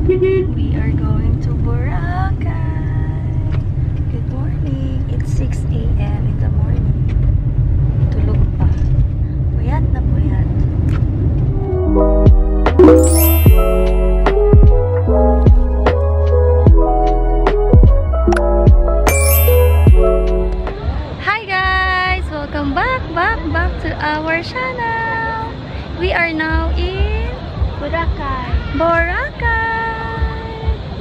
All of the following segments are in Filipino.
We are going to Boracay. Good morning. It's 6 a.m. in the morning. Tulog pa. Puyat na puyat. Hi guys! Welcome back to our channel. We are now in Boracay.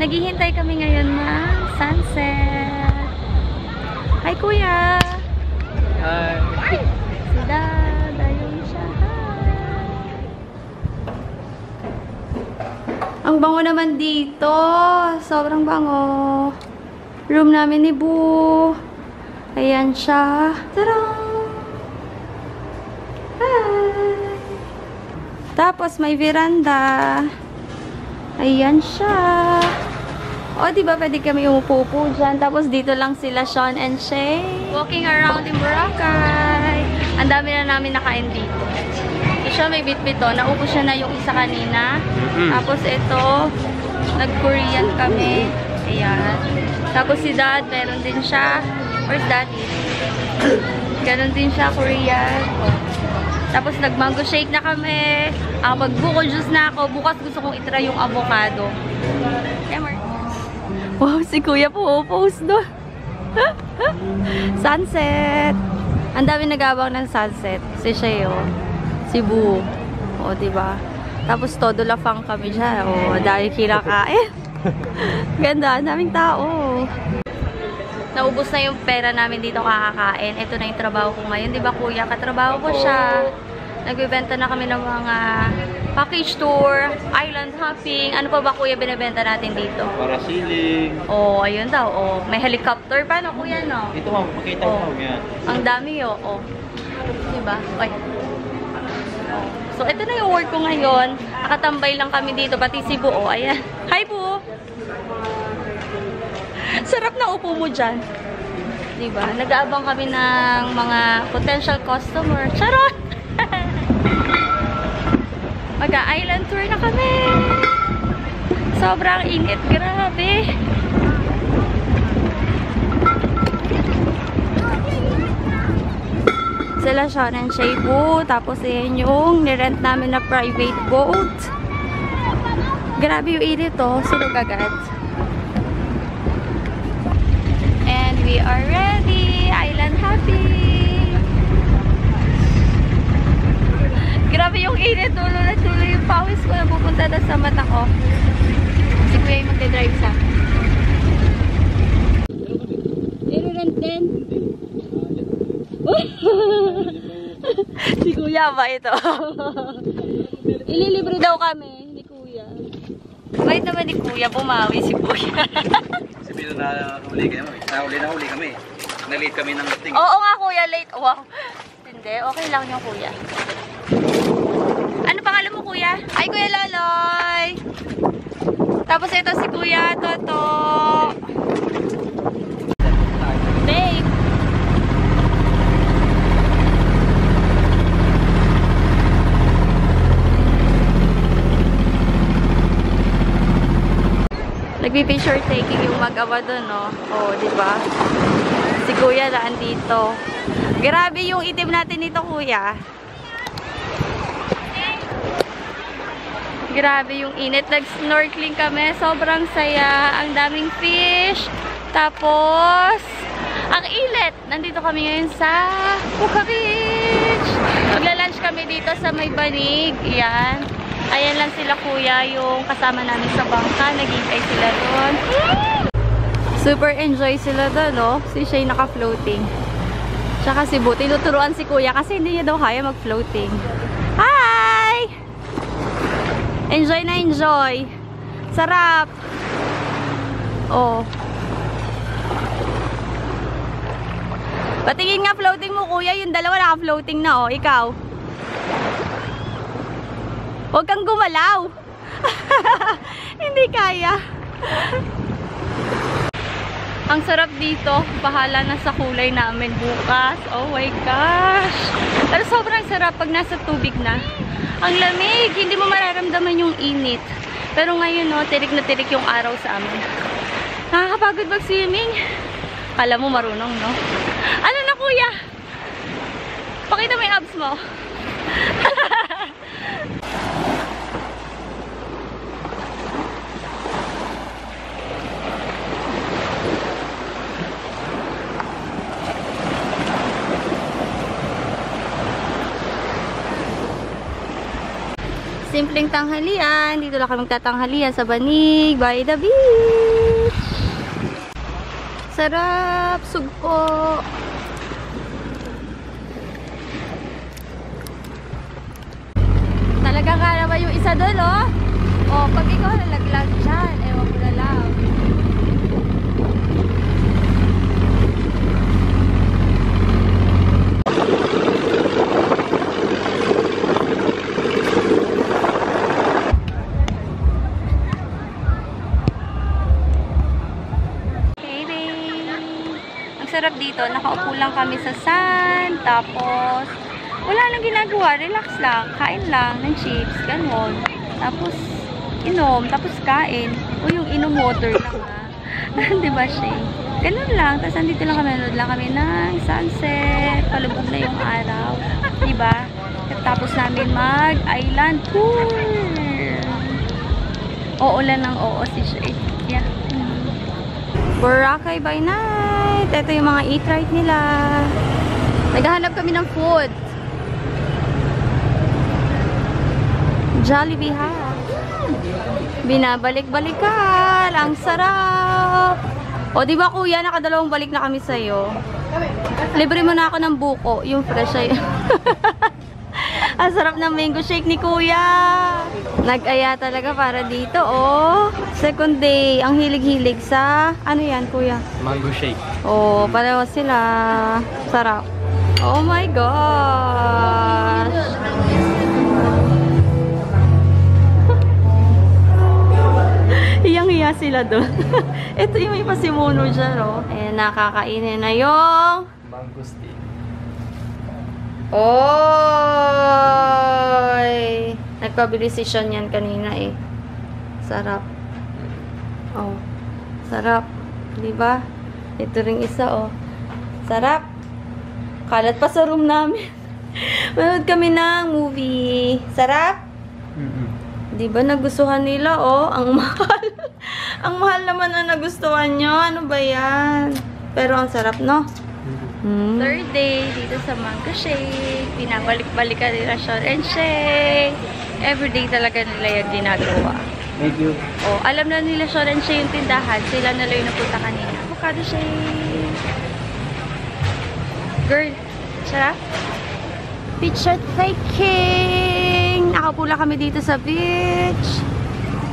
Naghihintay kami ngayon ng sunset. Hi kuya! Hi! Si Dad, ayun siya. Hi! Ang bango naman dito. Sobrang bango. Room namin ni Boo. Ayan siya. Tarang! Hi! Tapos may veranda. Ayan siya. O, diba pwede kami umupo dyan. Tapos dito lang sila, Sean and Shay. Walking around in Boracay. Ang dami na namin nakain dito. So, siya may bit-bit to. Naubos siya na yung isa kanina. Tapos ito, nag-Korean kami. Ayan. Tapos si Dad, meron din siya. Where's Daddy? Ganon din siya, Korean. Tapos nag-mango shake na kami. Pag-buko juice na ako. Bukas gusto kong itry yung avocado. Emmer. Wow, si Kuya po post doon. Sunset. Ang dami nag-abang ng sunset. Si Sheo. Si Boo. O, diba? Tapos todo lafang kami dyan. O, dahil kinakain. Ganda, daming tao. Naubos na yung pera namin dito kakakain. Ito na yung trabaho ko ngayon. Diba kuya? Katrabaho ko siya. Nagbibenta na kami ng mga package tour, island hopping. Ano pa ba kuya binibenta natin dito? Parasailing. Oh, ayun daw. Oh, may helicopter pa no kuya no? Ito ma'am, makita mo yan. Ang dami yo. Oh. Diba? Oy. So, ito na yung work ko ngayon. Nakatambay lang kami dito. Pati si Boo. Oh, ayan. Hi Boo! Sarap na upo mo dyan. Diba? Nag-aabang kami ng mga potential customer. Charot! Mag-island tour na kami. Sobrang init. Grabe. Sila Sean and Shay Boo. Tapos yan yung nirent namin na private boat. Grabe yung init to. Sunog agad. And we are ready. Island happy. Grabe yung init. Tulo na tulo yung pawis ko na pupunta na sa mata ko. Si Kuya yung magdadrive sa akin. Nirurent din. Si Kuya ba ito? Ililibre daw kami. Ni Kuya. Bait naman ni Kuya. Bumawi si Kuya. Sabihin na huli kami. Nahuli kami. Na-late kami ng dating. Oo nga Kuya, late. Wow. Hindi, okay lang yung Kuya. Ano pangalan mo Kuya? Ay Kuya Loloy. Tapos ito si Kuya Toto. Babe. Nagpi-picture taking yung mag-awa doon, no? Oh, di ba? Si Kuya daan dito. Grabe yung itim natin dito, Kuya. Grabe yung init. Nag-snorkeling kami. Sobrang saya. Ang daming fish. Tapos, ang init. Nandito kami ngayon sa Puka Beach. Magla-lunch kami dito sa May Banig. Yan. Ayan lang sila Kuya, yung kasama namin sa bangka. Naghihintay sila doon. Super enjoy sila doon, no? Si Shay naka-floating. Tsaka si Boo, tinuturuan si Kuya kasi hindi niya daw kaya mag-floating. Hi! Enjoy na enjoy. Sarap. Oh. Patingin nga floating mo Kuya, yung dalawa naka-floating na, oh. Ikaw. Huwag kang gumalaw. Hindi kaya. Ang sarap dito. Bahala na sa kulay namin bukas. Oh my gosh. Pero sobrang sarap pag nasa tubig na. Ang lamig. Hindi mo mararamdaman yung init. Pero ngayon, no, tirik na tirik yung araw sa amin. Nakakapagod mag-swimming. Kala mo marunong, no? Ano na, kuya? Pakita mo yung abs mo. Simpleng tanghalian. Dito lang kami magtatanghalian sa Banig by the beach. Sarap! Sugpo! Talagang kaya ba yung isa doon, oh? Oh, pag ikaw nalaglag dyan, ewan ko na lang. Sarap dito, nakaupo lang kami sa sand, tapos wala nang ginagawa, relax lang, kain lang ng chips, ganon. Tapos inom, tapos kain. O yung inom water lang ha. Diba siya? Ganon lang, tapos nandito lang kami, nanood lang kami ng sunset, palubog na yung araw. Diba? Tapos namin mag-island tour. Uulan ng oo si Shay. Yeah. Boracay by night. Ito yung mga eat right nila. Naghahanap kami ng food. Jollibee ha. Binabalik-balikan. Ang sarap. O diba kuya, nakadalawang balik na kami sa'yo. Libre mo na ako ng buko. Yung fresh ay. Ang sarap ng mango shake ni kuya. Nag-aya talaga para dito, oh. Second day, ang hilig-hilig sa, ano yan, kuya? Mango shake. Oh, pareho sila. Sarap. Oh my gosh. Hiyang-hiya sila doon. Ito yung may pasimuno dyan, oh. Eh, nakakainin na yung Mango stick. Oy! Nagpabili si Sean yan kanina eh. Sarap. Oh. Sarap. Diba? Ito ring isa oh. Sarap. Kalat pa sa room namin. Manood kami ng movie. Sarap? Diba nagustuhan nila oh. Ang mahal. Ang mahal naman na nagustuhan nyo. Ano ba yan? Pero ang sarap no? Third day, dito sa Mango Shake. Pinabalik-balikan nila Sean and Shay. Everyday talaga nila yung ginagawa. Thank you. Oh, alam na nila Sean and Shay yung tindahan. Sila na lang yung napunta kanina. Avocado shake. Girl, sarap? Picture taking. Nakapula kami dito sa beach.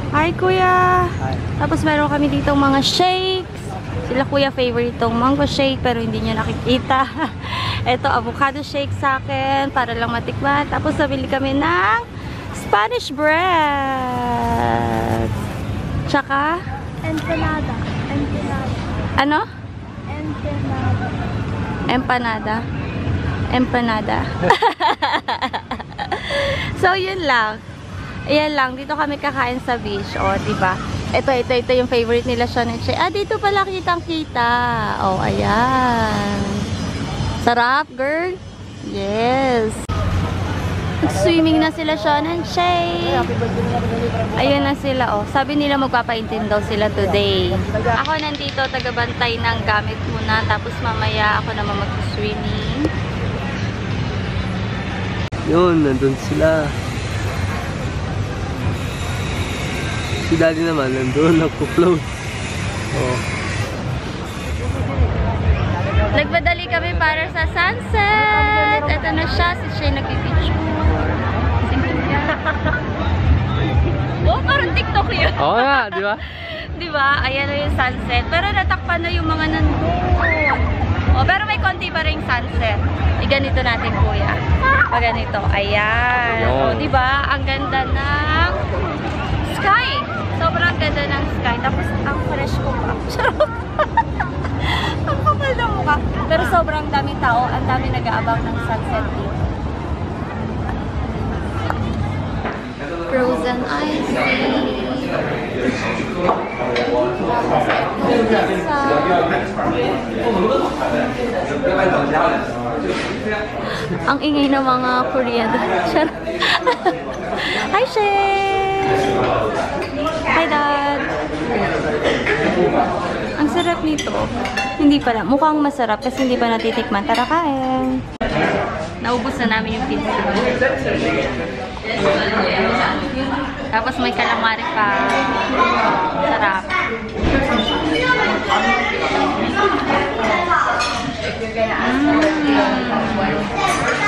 Hi, kuya. Hi. Tapos meron kami dito mga shakes. Sila kuya favorite itong mango shake pero hindi niya nakikita. Ito avocado shake sa akin para lang matikman. Tapos nabili kami ng Spanish bread. Tsaka Empanada. ano? Empanada. Empanada. So yun lang. Ayan lang, dito kami kakain sa beach. O, diba? Ito yung favorite nila, Sean and Shay. Ah, dito pala kitang-kita. Oh, ayan. Sarap, girl. Yes. Swimming na sila, Sean and Shay. Ayun na sila, oh. Sabi nila magpapaintin daw sila today. Ako nandito, tagabantay ng gamit muna. Tapos mamaya ako naman mag-swimming. Yun, nandun sila. Si daddy naman, nandun, nagpo-float. Oh. Nagmadali kami para sa sunset. Ito na siya, si Shay nagpipicture. Oh, parang TikTok yun. Oo nga, di ba? Diba? Ayan na yung sunset. Pero natakpan na yung mga nandun. Oh, pero may konti pa rin sunset. Ganito natin, kuya. O ganito. Ayan. O, diba? Ang ganda ng sky. Sobrang ganda ng sky. Tapos, ang fresh ko pa. Ang kapal na mukha. Pero sobrang daming tao. Ang dami nag-aabang ng sunset dito. Frozen ice cream. Ang ingay ng mga Korean. Hi, Shay! Hi, Dad! Ang sarap nito. Hindi pala. Mukhang masarap kasi hindi pa natitikman. Tara, kain! Naubos na namin yung pizza. Tapos may calamari pa. Sarap.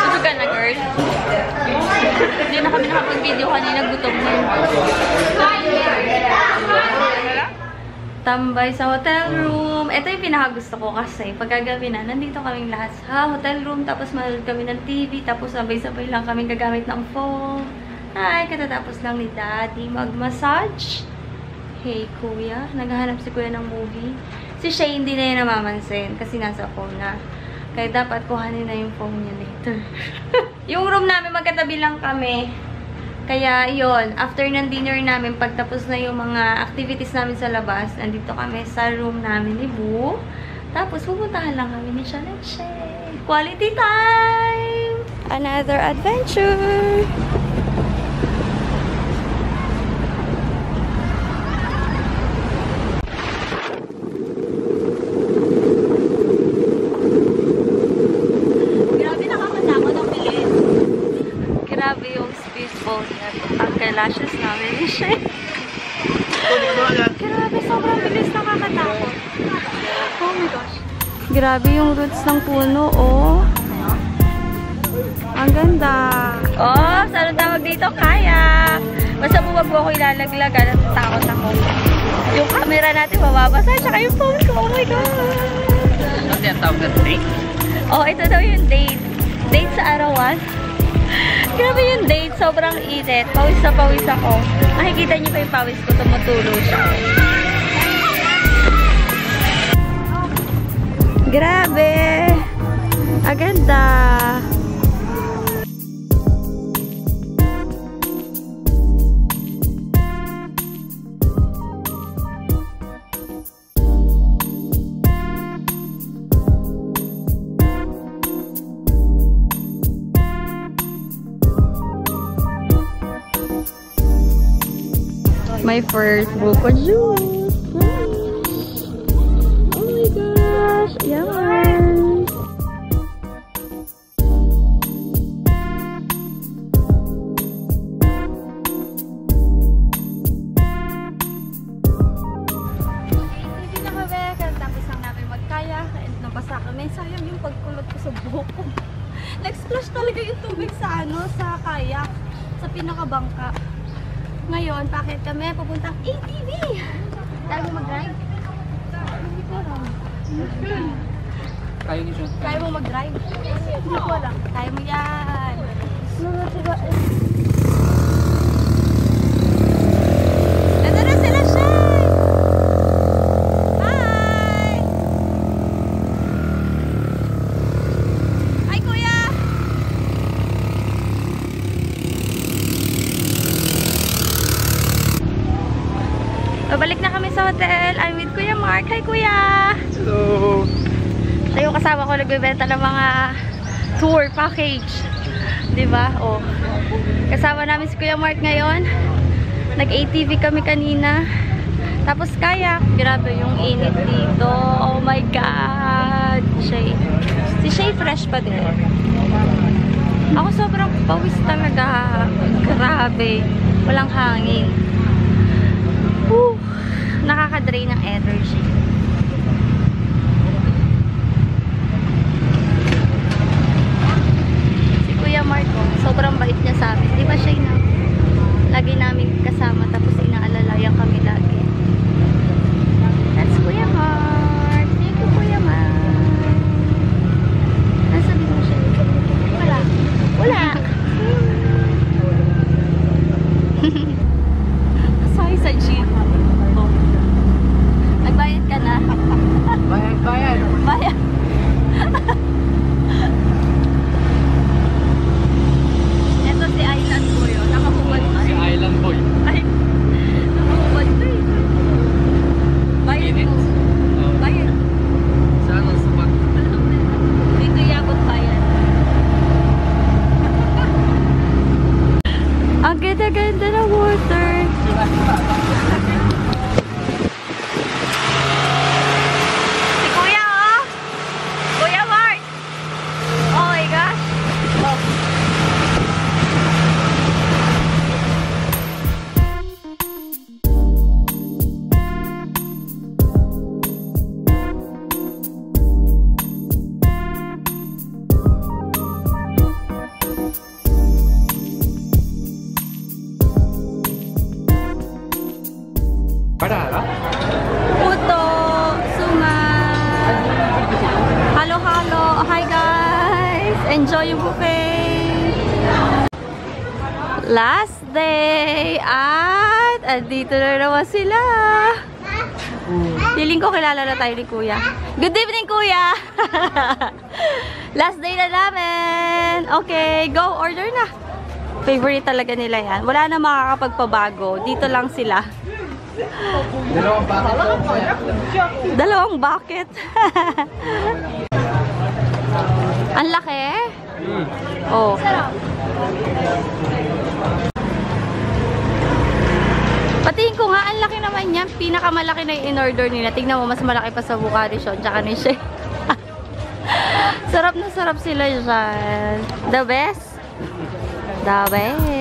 Tulog ka na, girl? Hindi na kami nakapag-video kanina. Gutom na. Tambay sa hotel room. Ito yung pinakagusto ko kasi pagkagabi na, nandito kaming lahat sa hotel room. Tapos manood kami ng TV. Tapos sabay-sabay lang kaming gagamit ng phone. Ay, katatapos lang ni Daddy mag-massage. Hey, Kuya. Naghahanap si Kuya ng movie. Si Shay hindi na yun namamansin kasi nasa phone na. Kaya dapat kuhanin na yung phone niya later. Yung room namin, magkatabi lang kami. Kaya, yon after ng dinner namin, pagtapos na yung mga activities namin sa labas, nandito kami sa room namin ni Boo. Tapos, pupuntahan lang kami ni Sean and Shay. Quality time! Another adventure! Grabe yung speedboat niya. Ang lashes namin ni Shay. Grabe, sobrang bilis, nakakatakot. Oh my gosh. Grabe yung roots ng puno, oh. Ang ganda. Oh, saan tawag dito? Kayak. Basta buwag mo ako ilalaglag. Natatakot ako. Yung camera natin mababasa. Tsaka yung phone ko. Oh my God. Ano yung tawag na date? Oh, ito daw yung date. Date sa arawan. Grabe yung date. Sobrang init. Pawis na pawis ako. Makikita niyo pa yung pawis ko. Tumutulo siya. Grabe. Ang ganda. My first buko juice. Oh my gosh. Yum. Hindi na kami. Tapos lang namin magkaya. And nabasa kami. Sayang yung pagkulot ko sa buko. Nag-splash talaga yung tubig sa sa kayak. Sa pinakabangka. Ngayon, bakit kami pupuntang ATV? Kaya mo mag-drive? Hindi ko alam. Kaya niyo siya. Kaya mo mag-drive? Hindi ko alam. Kaya mo yan. Ito na sila siya! Hi! Hi, Kuya! Babalik na kami sa hotel. I'm with Kuya Mark. Hi, Kuya! Hello! Siya yung kasama ko nagbebenta ng mga tour package. Diba? Oh. Kasama namin si Kuya Mark ngayon. Nag-ATV kami kanina. Tapos kayak. Grabe yung init dito. Oh my God! Shay. Si Shay fresh pa din. Ako sobrang pawis talaga. Grabe. Walang hangin. Whew. Nakaka-drain ng energy. Si Kuya Marco, sobrang bait niya sa amin. Di ba siya na? Lagi namin kasama tapos inaalalayan kami lagi. That's Kuya Mark. Thank you, Kuya Mark. Nasabi mo siya? Wala. Wala. Puto, suman, halo-halo. Hi guys! Enjoy yung buffet! Last day! At andito na naman sila! Feeling ko kilala na tayo ni Kuya. Good evening, Kuya! Last day na namin! Okay, go! Order na! Favorite talaga nila yan. Wala na makakapagpabago. Dito lang sila. Dalawang bucket. Ang laki. Oh. Patingin ko nga, ang laki naman yan. Pinakamalaki na yung in-order nila. Tingnan mo, mas malaki pa sa mukha ni Sean tsaka ni Shay. Sarap na sarap sila dyan. The best. The best.